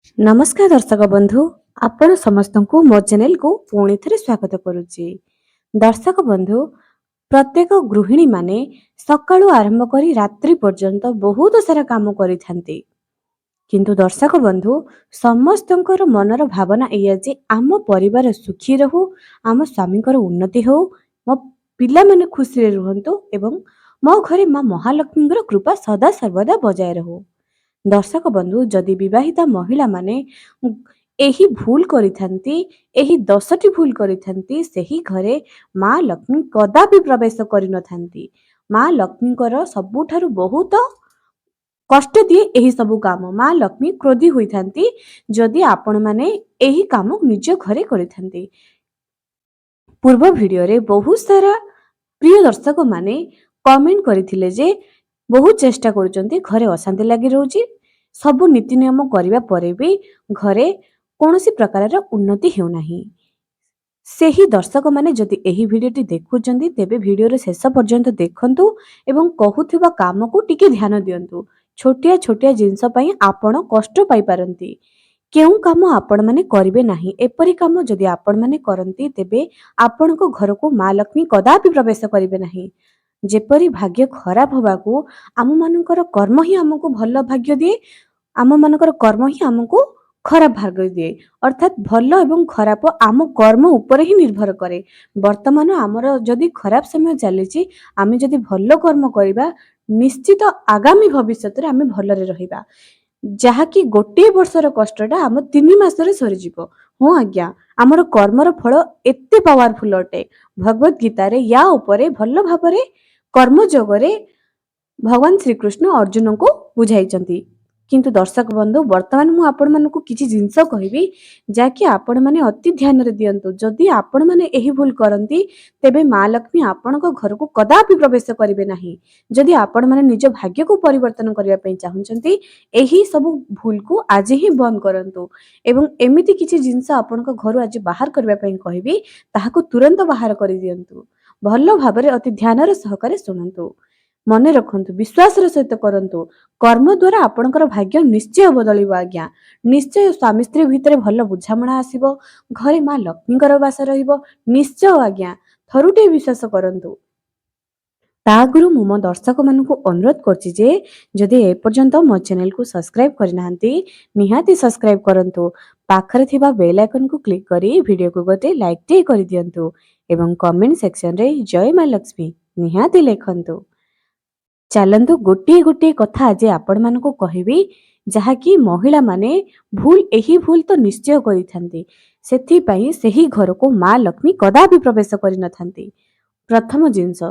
नमस्कार दर्शक बंधु आपण समस्त को मो चैनल को पुणी थे स्वागत करुच्ची। दर्शक बंधु प्रत्येक गृहिणी माने सकाळु आरंभ करी रात्रि पर्यंत बहुत सारा काम करिथांती। किंतु दर्शक बंधु समस्तंकर मनर भावना एया जे आम परिवार सुखी रहू, आम स्वामींकर उन्नति हो, मो पिला माने खुशी रे रुहंतु एवं मो घरे मां महालक्ष्मींकर कृपा सदा सर्वदा बजाय रहू। दर्शक बंधु जदि विवाहिता महिला माने एही भूल करिथांती, एही 10टी भूल करिथांती, सेही घरे मां लक्ष्मी कदापि प्रवेश करिनथांती। मां लक्ष्मींकर सबुठारु बहुत कष्ट दिए एही सबु काम। मां लक्ष्मी क्रोधी होइथांती जदि आपण माने एही काम निज घरे करिथांती। पूर्व वीडियो रे बहुत सारा प्रिय दर्शक माने कमेंट करथिले जे बहुत चेष्टा करूचंती घरे अशांति लागि रहउची, सबु नीति नियम करिबा परे भी घरे कौनसी प्रकार उन्नति हेउ नाही। सेही दर्शक माने जदि एही भिडियोटी देखुचंती तेबे भिडियो शेष पर्यंत देखंतु एवं कहूथिबा काम को टिके ध्यान दियंतु। छोटिया छोटिया जिंस पई आपण कष्ट पाई पारंती। केउ काम आपण माने करिवे नाही, एपरि काम जदि आपण माने करंती तेबे आपनको घर को मां लक्ष्मी कदापि प्रवेश करिवे नाही। जेपरि भाग्य खराब होबाकू आम मानकर कर्म ही हमको भल भाग्य दिए, आम मानकर कर्म ही हमको खराब भाग्य दिए। अर्थात भल एवं खराब आम कर्म ऊपर ही निर्भर करे। वर्तमान आमर जदि खराब समय चली आम जदि भल कर्म करबा निश्चित आगामी भविष्य रे आम भलरे रहिबा। जहाँकि गोटे वर्षर कष्टटा आम 3 मासरे सरीजिवो। हाँ आज्ञा, आमर कर्मर फल एते पावरफुल अटे। भगवत गीता रे या उपरे भल भाबरे कर्म जोगरे भगवान श्रीकृष्ण अर्जुन को बुझाइचंती। किंतु दर्शक बंधु वर्तमान मु आपण मानकु किछि जिंस कहिबी जाकि आपण माने अति ध्यान रे दियंतु। जदि आपण माने एही भूल करंती तेबे मां लक्ष्मी आपणको घर को कदापि प्रवेश करिवे नाही। जदि आपण माने निज भाग्य को परिवर्तन करिया पई चाहुचंती एही सब भूल को आज ही बंद करंतु एवं एमिति किछि जिंस आपणको घर आज बाहर करिया पई कहिबी ताहाको तुरंत बाहर करि दियंतु। भल भाबरे अति ध्यान रे सहकारे सुनंतु। मने रखंतु, विश्वास रे सहित करंतु। कर्म द्वारा आपणकर भाग्य निश्चय बदलिबो आज्ञा। निश्चय स्वामी स्त्री भितरे भल बुझामणा आसीबो, घरे मां लक्ष्मीकर वास रहिबो निश्चय आज्ञा। थरुटे विश्वास करंतु। तागुरु मो दर्शक मानकु अनुरोध करछि जे जदि ए पर्यंत मो चैनल को सब्सक्राइब करनाहंती निहाती सब्सक्राइब करंतु। पाखरे थिबा बेल आइकन को क्लिक करी वीडियो को गोटे लाइक टे करि दियंतु एवं कमेंट सेक्शन रे जय मां लक्ष्मी निहाती लेखंतु। चलंतु गोटे गोटे कथा आज आपण मानकु कहिबी जहाँकि महिला माने भूल एही भूल तो निश्चय करिथांती, सेथि पई सेही घर को मां लक्ष्मी कदापि प्रवेश करिनथांती। प्रथम जिंस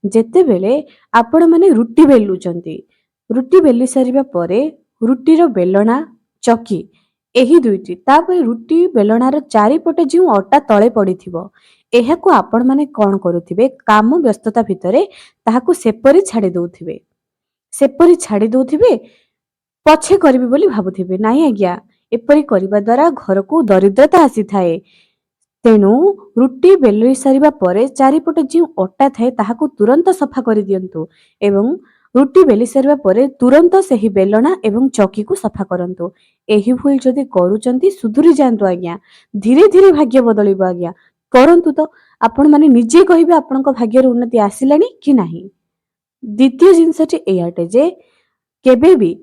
जेते बेले आपण माने रुटी बेलुचंती, रुटी बेली सारिबा परे रुटीर बेलणा चकी एही दुईटी तापर रुटी बेलणार चारिपटे जो अटा तळे पड़िथिबो एहाको आपण माने कोन करूथिबे काम व्यस्तता भितरे ताहाको सेपरी छाड़ी दउथिबे, सेपरी छाड़ी दउथिबे पछे करबी बोली भाबुथिबे। नाही आज्ञा, एपरी करिबा द्वारा घर को दरिद्रता आसी थाए। तेणु रुटी बेली सारिबा परे चारिपटे जो अटा थाए ताहाको तुरंत सफा करि दियंतु एवं रुटी बेली सारिबा परे तुरंत सेही बेलणा एवं चौकी को सफा करंतु। एही भूल जदि करूचंती सुधुरी जांतु आज्ञा। धीरे धीरे भाग्य बदलिबो आज्ञा। करंतु तो आपण माने निजे कहिबे आपणको भाग्यर उन्नति आसिलानी कि नाही। द्वितीय जिंसटी एयाटे जे केबे भी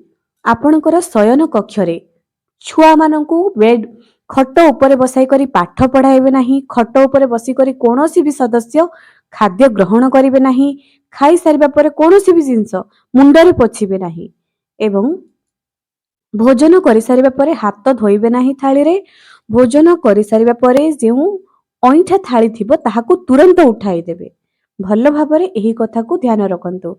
आपणकर शयन कक्षरे छुआ मानकू बेड खट उपरे बसाई करी पाठ पढ़ाइबे नाही। खट उपरे बसी करी कोनोसी भी सदस्य खाद्य ग्रहण करिवे नाही। खाई सारिबा परे कोनोसी भी जिंस मुंडरे पोछिबे नाही एवं भोजन करि सारिबा परे हाथ धोइबे नाही थाली रे। भोजन करि सारिबा परे जेउ अइठा थाली थिबो ताहाको तुरंत उठाई देबे। भल भाबरे एही कथा को ध्यान रखंतु।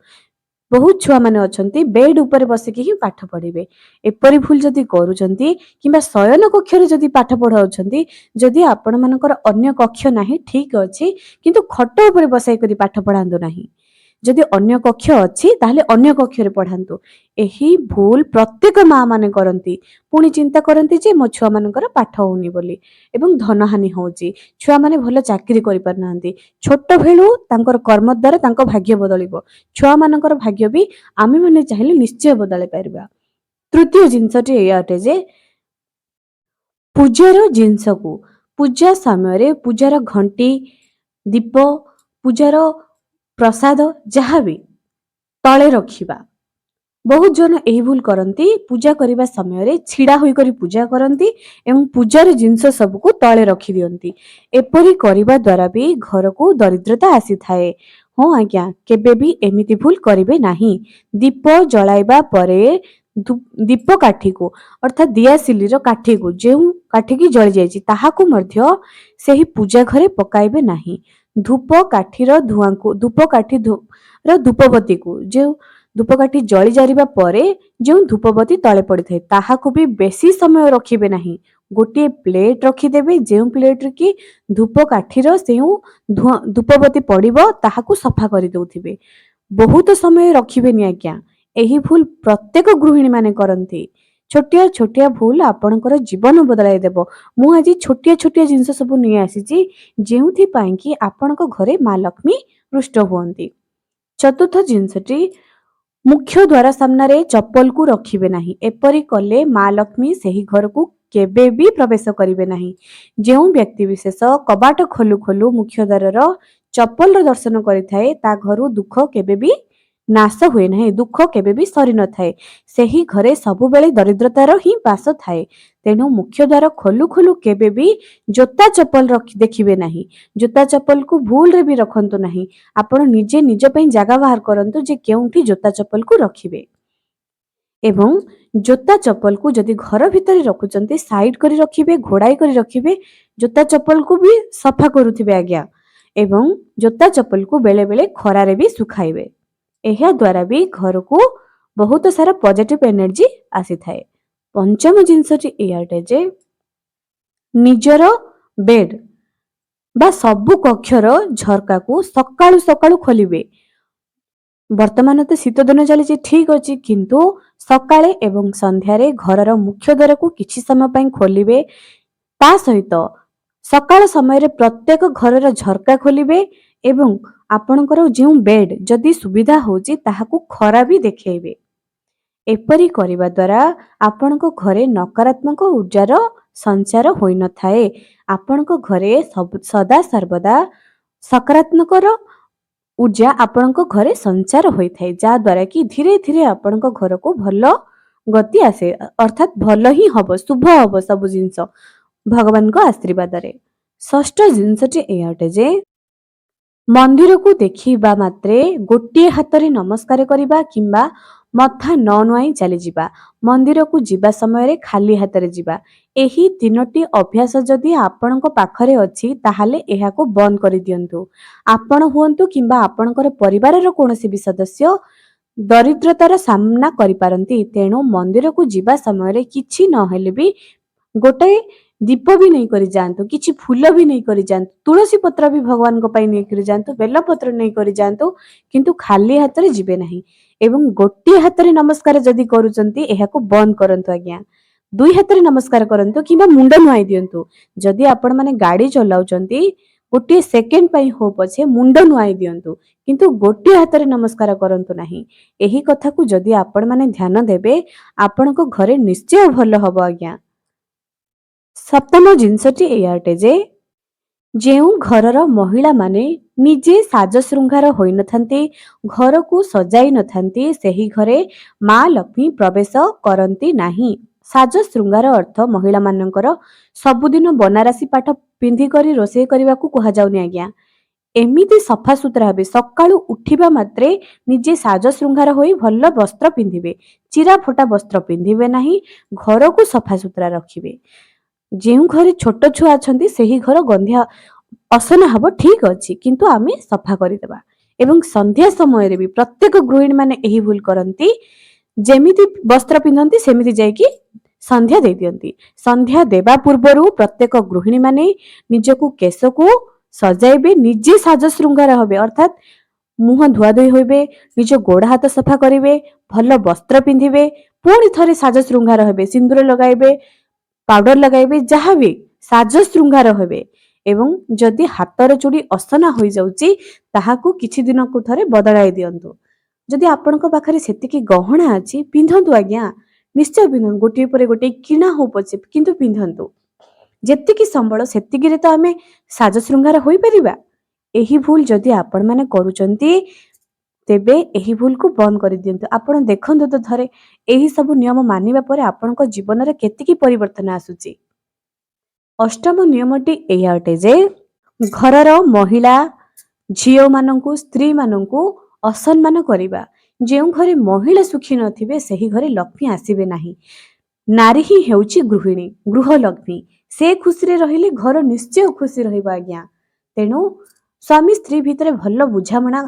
बहुत छुआ माने अछंती बेड ऊपर बसिकी ही पाठ पढ़िबे। एपरि भूल जदि करूचंती किंबा शयन कक्षरे जदि पाठ पढ़ाउचंती, जदि आपण मानकर अन्य कक्ष नाही ठीक अछि किंतु खट ऊपर बसाई करी पाठ पढ़ांदो नाही। जदि अन्य कक्ष अछि ताहले अन्य कक्षरे पढ़ांतु। एही भूल प्रत्येक मां माने करंती। पुणी चिंता करंती जे मो छुआ मानकर पाठ होउनी बोली एवं धनहानि होउची। छुआ माने भल चाकरी करि पारनांती। छोट भेलु तांकर कर्म द्वारा तांको भाग्य बदलिबो। छुआ मानकर भाग्य भी आमे माने चाहिले निश्चय बदले पारिबा। तृतीय जिंसटी एयाटे जे ପୂଜାର ଜିନିଷକୁ ପୂଜା ସମୟରେ ପୂଜାର ଘଣ୍ଟି, ଦୀପ, ପୂଜାର ପ୍ରସାଦ ଯାହାବି ତଳେ ରଖିବା। ବହୁତ ଜଣ ଏହି ଭୁଲ କରନ୍ତି, ପୂଜା କରିବା ସମୟରେ ଛିଡ଼ା ହୋଇକରି ପୂଜା କରନ୍ତି ଏବଂ ପୂଜାର ଜିନିଷ ସବୁକୁ ତଳେ ରଖିଦିଅନ୍ତି। ଏପରି କରିବା ଦ୍ୱାରା ବି ଘରକୁ ଦରିଦ୍ରତା ଆସିଥାଏ। ହଁ ଆଜ୍ଞା, କେବେ ବି ଏମିତି ଭୁଲ କରିବେ ନାହିଁ। ଦୀପ ଜଳାଇବା ପରେ ଦୀପ କାଠିକୁ ଅର୍ଥାତ୍ ଦିଆସିଲିର କାଠିକୁ, ଯେଉଁ କାଠିକି ଜଳି ଯାଇଛି ତାହାକୁ ମଧ୍ୟ ସେହି ପୂଜା ଘରେ ପକାଇବେ ନାହିଁ। ଧୂପ କାଠିର ଧୂଆଁକୁ, ଧୂପ କାଠିର ଧୂପବତୀକୁ, ଯେଉଁ ଧୂପକାଠି ଜଳି ଜାରିବା ପରେ ଯେଉଁ ଧୂପବତୀ ତଳେ ପଡ଼ିଥାଏ ତାହାକୁ ବି ବେଶୀ ସମୟ ରଖିବେ ନାହିଁ। ଗୋଟିଏ ପ୍ଲେଟ ରଖିଦେବେ, ଯେଉଁ ପ୍ଲେଟରେ କି ଧୂପକାଠିର ଯେଉଁ ଧୂପବତୀ ପଡ଼ିବ ତାହାକୁ ସଫା କରିଦେଉଥିବେ। ବହୁତ ସମୟ ରଖିବେନି ଆଜ୍ଞା। ଏହି ଭୁଲ ପ୍ରତ୍ୟେକ ଗୃହିଣୀ ମାନେ କରନ୍ତି। ଛୋଟିଆ ଛୋଟିଆ ଭୁଲ ଆପଣଙ୍କର ଜୀବନ ବଦଳାଇ ଦେବ। ମୁଁ ଆଜି ଛୋଟିଆ ଛୋଟିଆ ଜିନିଷ ସବୁ ନେଇ ଆସିଛି ଯେଉଁଥିପାଇଁ କି ଆପଣଙ୍କ ଘରେ ମା ଲକ୍ଷ୍ମୀ ପୃଷ୍ଟ ହୁଅନ୍ତି। ଚତୁର୍ଥ ଜିନିଷଟି, ମୁଖ୍ୟ ଦ୍ୱାର ସାମ୍ନାରେ ଚପଲକୁ ରଖିବେ ନାହିଁ। ଏପରି କଲେ ମା ଲକ୍ଷ୍ମୀ ସେହି ଘରକୁ କେବେ ବି ପ୍ରବେଶ କରିବେ ନାହିଁ। ଯେଉଁ ବ୍ୟକ୍ତି ବିଶେଷ କବାଟ ଖୋଲୁ ଖୋଲୁ ମୁଖ୍ୟ ଦ୍ୱାରର ଚପଲର ଦର୍ଶନ କରିଥାଏ ତା ଘରୁ ଦୁଃଖ କେବେ ବି ନାଶ ହୁଏ ନାହିଁ, ଦୁଃଖ କେବେ ବି ସରିନଥାଏ। ସେହି ଘରେ ସବୁବେଳେ ଦରିଦ୍ରତାର ହିଁ ବାସ ଥାଏ। ତେଣୁ ମୁଖ୍ୟ ଦ୍ୱାର ଖୋଲୁ ଖୋଲୁ କେବେ ବି ଜୋତା ଚପଲ ଦେଖିବେ ନାହିଁ। ଜୋତା ଚପଲକୁ ଭୁଲରେ ବି ରଖନ୍ତୁ ନାହିଁ। ଆପଣ ନିଜେ ନିଜ ପାଇଁ ଜାଗା ବାହାର କରନ୍ତୁ ଯେ କେଉଁଠି ଜୋତା ଚପଲକୁ ରଖିବେ। ଏବଂ ଜୋତା ଚପଲକୁ ଯଦି ଘର ଭିତରେ ରଖୁଛନ୍ତି ସାଇଡ୍ କରି ରଖିବେ, ଘୋଡ଼ାଇ କରି ରଖିବେ। ଜୋତା ଚପଲକୁ ବି ସଫା କରୁଥିବେ ଆଜ୍ଞା। ଏବଂ ଜୋତା ଚପଲକୁ ବେଳେ ବେଳେ ଖରାରେ ବି ଶୁଖାଇବେ। ଏହା ଦ୍ୱାରା ବି ଘରକୁ ବହୁତ ସାରା ପଜିଟିଭ ଏନର୍ଜି ଆସିଥାଏ। ପଞ୍ଚମ ଜିନିଷଟି ଏଇଆଟେ ଯେ ନିଜର ବେଡ୍ ବା ସବୁ କକ୍ଷର ଝରକାକୁ ସକାଳୁ ସକାଳୁ ଖୋଲିବେ। ବର୍ତ୍ତମାନ ତ ଶୀତ ଦିନ ଚାଲିଛି, ଠିକ ଅଛି, କିନ୍ତୁ ସକାଳେ ଏବଂ ସନ୍ଧ୍ୟାରେ ଘରର ମୁଖ୍ୟ ଦ୍ୱାରକୁ କିଛି ସମୟ ପାଇଁ ଖୋଲିବେ। ତା ସହିତ ସକାଳ ସମୟରେ ପ୍ରତ୍ୟେକ ଘରର ଝରକା ଖୋଲିବେ ଏବଂ ଆପଣଙ୍କର ଯେଉଁ ବେଡ୍ ଯଦି ସୁବିଧା ହେଉଛି ତାହାକୁ ଖରା ବି ଦେଖେଇବେ। ଏପରି କରିବା ଦ୍ୱାରା ଆପଣଙ୍କ ଘରେ ନକାରାତ୍ମକ ଉର୍ଜାର ସଞ୍ଚାର ହୋଇନଥାଏ। ଆପଣଙ୍କ ଘରେ ସଦା ସର୍ବଦା ସକାରାତ୍ମକର ଉର୍ଜା ଆପଣଙ୍କ ଘରେ ସଞ୍ଚାର ହୋଇଥାଏ, ଯାହାଦ୍ୱାରା କି ଧୀରେ ଧୀରେ ଆପଣଙ୍କ ଘରକୁ ଭଲ ଗତି ଆସେ, ଅର୍ଥାତ୍ ଭଲ ହିଁ ହବ, ଶୁଭ ହବ ସବୁ ଜିନିଷ ଭଗବାନଙ୍କ ଆଶୀର୍ବାଦରେ। ଷଷ୍ଠ ଜିନିଷଟି ଏଇଆଟେ ଯେ ମନ୍ଦିରକୁ ଦେଖିବା ମାତ୍ରେ ଗୋଟିଏ ହାତରେ ନମସ୍କାର କରିବା କିମ୍ବା ମଥା ନ ନୁଆଇଁ ଚାଲିଯିବା। ମନ୍ଦିରକୁ ଯିବା ସମୟରେ ଖାଲି ହାତରେ ଯିବା। ଏହି ତିନୋଟି ଅଭ୍ୟାସ ଯଦି ଆପଣଙ୍କ ପାଖରେ ଅଛି ତାହେଲେ ଏହାକୁ ବନ୍ଦ କରିଦିଅନ୍ତୁ। ଆପଣ ହୁଅନ୍ତୁ କିମ୍ବା ଆପଣଙ୍କର ପରିବାରର କୌଣସି ବି ସଦସ୍ୟ ଦରିଦ୍ରତାର ସାମ୍ନା କରିପାରନ୍ତି। ତେଣୁ ମନ୍ଦିରକୁ ଯିବା ସମୟରେ କିଛି ନହେଲେ ବି ଗୋଟାଏ ଦୀପ ବି ନେଇକରି ଯାଆନ୍ତୁ, କିଛି ଫୁଲ ବି ନେଇକରି ଯାଆନ୍ତୁ, ତୁଳସୀ ପତ୍ର ବି ଭଗବାନଙ୍କ ପାଇଁ ନେଇକରି ଯାଆନ୍ତୁ, ବେଲପତ୍ର ନେଇକରି ଯାଆନ୍ତୁ, କିନ୍ତୁ ଖାଲି ହାତରେ ଯିବେ ନାହିଁ। ଏବଂ ଗୋଟିଏ ହାତରେ ନମସ୍କାର ଯଦି କରୁଛନ୍ତି ଏହାକୁ ବନ୍ଦ କରନ୍ତୁ ଆଜ୍ଞା। ଦୁଇ ହାତରେ ନମସ୍କାର କରନ୍ତୁ କିମ୍ବା ମୁଣ୍ଡ ନୁଆଇଁ ଦିଅନ୍ତୁ। ଯଦି ଆପଣମାନେ ଗାଡ଼ି ଚଲାଉଛନ୍ତି ଗୋଟିଏ ସେକେଣ୍ଡ ପାଇଁ ହଉ ପଛେ ମୁଣ୍ଡ ନୁଆଇଁ ଦିଅନ୍ତୁ, କିନ୍ତୁ ଗୋଟିଏ ହାତରେ ନମସ୍କାର କରନ୍ତୁ ନାହିଁ। ଏହି କଥାକୁ ଯଦି ଆପଣମାନେ ଧ୍ୟାନ ଦେବେ ଆପଣଙ୍କ ଘରେ ନିଶ୍ଚୟ ଭଲ ହବ ଆଜ୍ଞା। ସପ୍ତମ ଜିନିଷଟି ଏଇଆଟେ ଯେ ଯେଉଁ ଘରର ମହିଳାମାନେ ନିଜେ ସାଜଶୃଙ୍ଗାର ହୋଇନଥାନ୍ତି, ଘରକୁ ସଜାଇ ନଥାନ୍ତି, ସେହି ଘରେ ମା ଲକ୍ଷ୍ମୀ ପ୍ରବେଶ କରନ୍ତି ନାହିଁ। ସାଜଶୃଙ୍ଗାର ଅର୍ଥ ମହିଳାମାନଙ୍କର ସବୁଦିନ ବନାରସୀ ପାଟ ପିନ୍ଧିକରି ରୋଷେଇ କରିବାକୁ କୁହାଯାଉନି ଆଜ୍ଞା। ଏମିତି ସଫାସୁତୁରା ହେବେ, ସକାଳୁ ଉଠିବା ମାତ୍ରେ ନିଜେ ସାଜଶୃଙ୍ଗାର ହୋଇ ଭଲ ବସ୍ତ୍ର ପିନ୍ଧିବେ, ଚିରା ଫଟା ବସ୍ତ୍ର ପିନ୍ଧିବେ ନାହିଁ, ଘରକୁ ସଫାସୁତୁରା ରଖିବେ। ଯେଉଁ ଘରେ ଛୋଟ ଛୁଆ ଅଛନ୍ତି ସେହି ଘର ଗନ୍ଧିଆ ଅସନା ହବ, ଠିକ ଅଛି, କିନ୍ତୁ ଆମେ ସଫା କରିଦେବା। ଏବଂ ସନ୍ଧ୍ୟା ସମୟରେ ବି ପ୍ରତ୍ୟେକ ଗୃହିଣୀ ମାନେ ଏହି ଭୁଲ କରନ୍ତି, ଯେମିତି ବସ୍ତ୍ର ପିନ୍ଧନ୍ତି ସେମିତି ଯାଇକି ସନ୍ଧ୍ୟା ଦେଇ ଦିଅନ୍ତି। ସନ୍ଧ୍ୟା ଦେବା ପୂର୍ବରୁ ପ୍ରତ୍ୟେକ ଗୃହିଣୀ ମାନେ ନିଜକୁ କେଶକୁ ସଜାଇବେ, ନିଜେ ସାଜଶୃଙ୍ଗାର ହେବେ, ଅର୍ଥାତ୍ ମୁହଁ ଧୁଆଧୋଇ ହୋଇବେ, ନିଜ ଗୋଡ଼ ହାତ ସଫା କରିବେ, ଭଲ ବସ୍ତ୍ର ପିନ୍ଧିବେ, ପୁଣି ଥରେ ସାଜଶୃଙ୍ଗାର ହେବେ, ସିନ୍ଦୁର ଲଗାଇବେ, ପାଉଡର ଲଗାଇବେ, ଯାହାବି ସାଜଶୃଙ୍ଗାର ହେବେ। ଏବଂ ଯଦି ହାତର ଚୁଡ଼ି ଅସନା ହୋଇଯାଉଛି ତାହାକୁ କିଛି ଦିନକୁ ଥରେ ବଦଳାଇ ଦିଅନ୍ତୁ। ଯଦି ଆପଣଙ୍କ ପାଖରେ ସେତିକି ଗହଣା ଅଛି ପିନ୍ଧନ୍ତୁ ଆଜ୍ଞା, ନିଶ୍ଚୟ ପିନ୍ଧନ୍ତୁ, ଗୋଟିଏ ପରେ ଗୋଟିଏ କିଣା ହଉ ପଛେ କିନ୍ତୁ ପିନ୍ଧନ୍ତୁ। ଯେତିକି ସମ୍ବଳ ସେତିକିରେ ତ ଆମେ ସାଜ ଶୃଙ୍ଗାର ହୋଇପାରିବା। ଏହି ଭୁଲ ଯଦି ଆପଣମାନେ କରୁଛନ୍ତି ତେବେ ଏହି ଭୁଲକୁ ବନ୍ଦ କରିଦିଅନ୍ତୁ। ଆପଣ ଦେଖନ୍ତୁ ତ ଥରେ ଏହି ସବୁ ନିୟମ ମାନିବା ପରେ ଆପଣଙ୍କ ଜୀବନରେ କେତିକି ପରିବର୍ତ୍ତନ ଆସୁଛି। ଅଷ୍ଟମ ନିୟମଟି ଏଇଆ ଅଟେ ଯେ ଘରର ମହିଳା ଝିଅମାନଙ୍କୁ ସ୍ତ୍ରୀମାନଙ୍କୁ ଅସମ୍ମାନ କରିବା। ଯେଉଁ ଘରେ ମହିଳା ସୁଖୀ ନଥିବେ ସେହି ଘରେ ଲକ୍ଷ୍ମୀ ଆସିବେ ନାହିଁ। ନାରୀ ହିଁ ହେଉଛି ଗୃହିଣୀ, ଗୃହଲକ୍ଷ୍ମୀ। ସେ ଖୁସିରେ ରହିଲେ ଘର ନିଶ୍ଚୟ ଖୁସି ରହିବ ଆଜ୍ଞା। ତେଣୁ ସ୍ୱାମୀ ସ୍ତ୍ରୀ ଭିତରେ ଭଲ ବୁଝାମଣା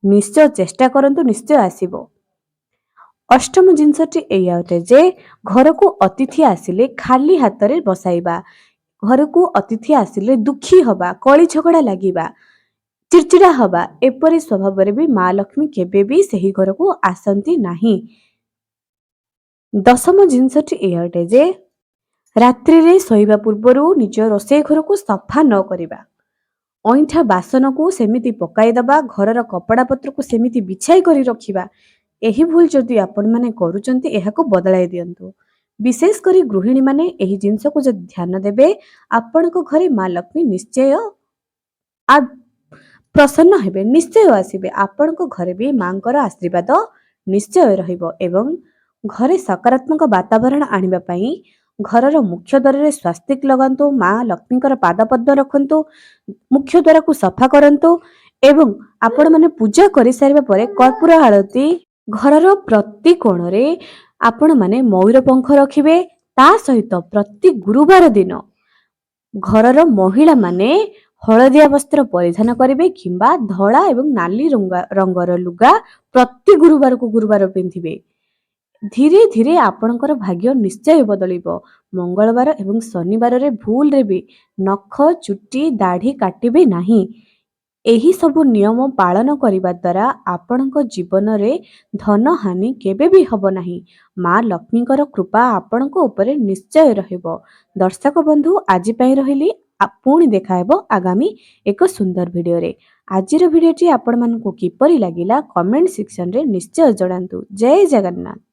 ନିଶ୍ଚୟ ଚେଷ୍ଟା କରନ୍ତୁ, ନିଶ୍ଚୟ ଆସିବ। ଅଷ୍ଟମ ଜିନିଷଟି ଏଇଆ ଅଟେ ଯେ ଘରକୁ ଅତିଥି ଆସିଲେ ଖାଲି ହାତରେ ବସାଇବା। ଘରକୁ ଅତିଥି ଆସିଲେ ଦୁଃଖୀ ହବା, କଳି ଝଗଡ଼ା ଲାଗିବା, ଚିଡ଼ଚିଡ଼ା ହବା, ଏପରି ସ୍ୱଭାବରେ ବି ମା ଲକ୍ଷ୍ମୀ କେବେ ବି ସେହି ଘରକୁ ଆସନ୍ତି ନାହିଁ। ଦଶମ ଜିନିଷଟି ଏଇଆ ଅଟେ ଯେ ରାତ୍ରିରେ ଶୋଇବା ପୂର୍ବରୁ ନିଜ ରୋଷେଇ ଘରକୁ ସଫା ନ କରିବା। ଅଇଁଠା ବାସନକୁ ସେମିତି ପକାଇଦେବା, ଘରର କପଡ଼ାପତ୍ରକୁ ସେମିତି ବିଛାଇ କରି ରଖିବା। ଏହି ଭୁଲ ଯଦି ଆପଣମାନେ କରୁଛନ୍ତି ଏହାକୁ ବଦଳାଇ ଦିଅନ୍ତୁ। ବିଶେଷ କରି ଗୃହିଣୀମାନେ ଏହି ଜିନିଷକୁ ଯଦି ଧ୍ୟାନ ଦେବେ ଆପଣଙ୍କ ଘରେ ମା ଲକ୍ଷ୍ମୀ ନିଶ୍ଚୟ ପ୍ରସନ୍ନ ହେବେ, ନିଶ୍ଚୟ ଆସିବେ। ଆପଣଙ୍କ ଘରେ ବି ମାଙ୍କର ଆଶୀର୍ବାଦ ନିଶ୍ଚୟ ରହିବ ଏବଂ ଘରେ ସକାରାତ୍ମକ ବାତାବରଣ ଆଣିବା ପାଇଁ ଘରର ମୁଖ୍ୟ ଦ୍ୱାରରେ ସ୍ୱାସ୍ତିକ ଲଗାନ୍ତୁ, ମା ଲକ୍ଷ୍ମୀଙ୍କର ପାଦପଦ୍ମ ରଖନ୍ତୁ, ମୁଖ୍ୟ ଦ୍ୱାରକୁ ସଫା କରନ୍ତୁ ଏବଂ ଆପଣମାନେ ପୂଜା କରିସାରିବା ପରେ କର୍ପୂର ଆଳତି ଘରର ପ୍ରତି କୋଣରେ ଆପଣମାନେ ମୟୂର ପଙ୍ଖ ରଖିବେ। ତା ସହିତ ପ୍ରତି ଗୁରୁବାର ଦିନ ଘରର ମହିଳାମାନେ ହଳଦିଆ ବସ୍ତ୍ର ପରିଧାନ କରିବେ କିମ୍ବା ଧଳା ଏବଂ ନାଲି ରଙ୍ଗର ଲୁଗା ପ୍ରତି ଗୁରୁବାରକୁ ଗୁରୁବାର ପିନ୍ଧିବେ। ଧୀରେ ଧୀରେ ଆପଣଙ୍କର ଭାଗ୍ୟ ନିଶ୍ଚୟ ବଦଳିବ। ମଙ୍ଗଳବାର ଏବଂ ଶନିବାରରେ ଭୁଲରେ ବି ନଖ ଚୁଟି ଦାଢ଼ି କାଟିବେ ନାହିଁ। ଏହି ସବୁ ନିୟମ ପାଳନ କରିବା ଦ୍ୱାରା ଆପଣଙ୍କ ଜୀବନରେ ଧନହାନି କେବେ ବି ହେବ ନାହିଁ। ମା ଲକ୍ଷ୍ମୀଙ୍କର କୃପା ଆପଣଙ୍କ ଉପରେ ନିଶ୍ଚୟ ରହିବ। ଦର୍ଶକ ବନ୍ଧୁ, ଆଜି ପାଇଁ ରହିଲି। ପୁଣି ଦେଖା ହେବ ଆଗାମୀ ଏକ ସୁନ୍ଦର ଭିଡ଼ିଓରେ। ଆଜିର ଭିଡ଼ିଓଟି ଆପଣମାନଙ୍କୁ କିପରି ଲାଗିଲା କମେଣ୍ଟ ସେକ୍ସନରେ ନିଶ୍ଚୟ ଜଣାନ୍ତୁ। ଜୟ ଜଗନ୍ନାଥ।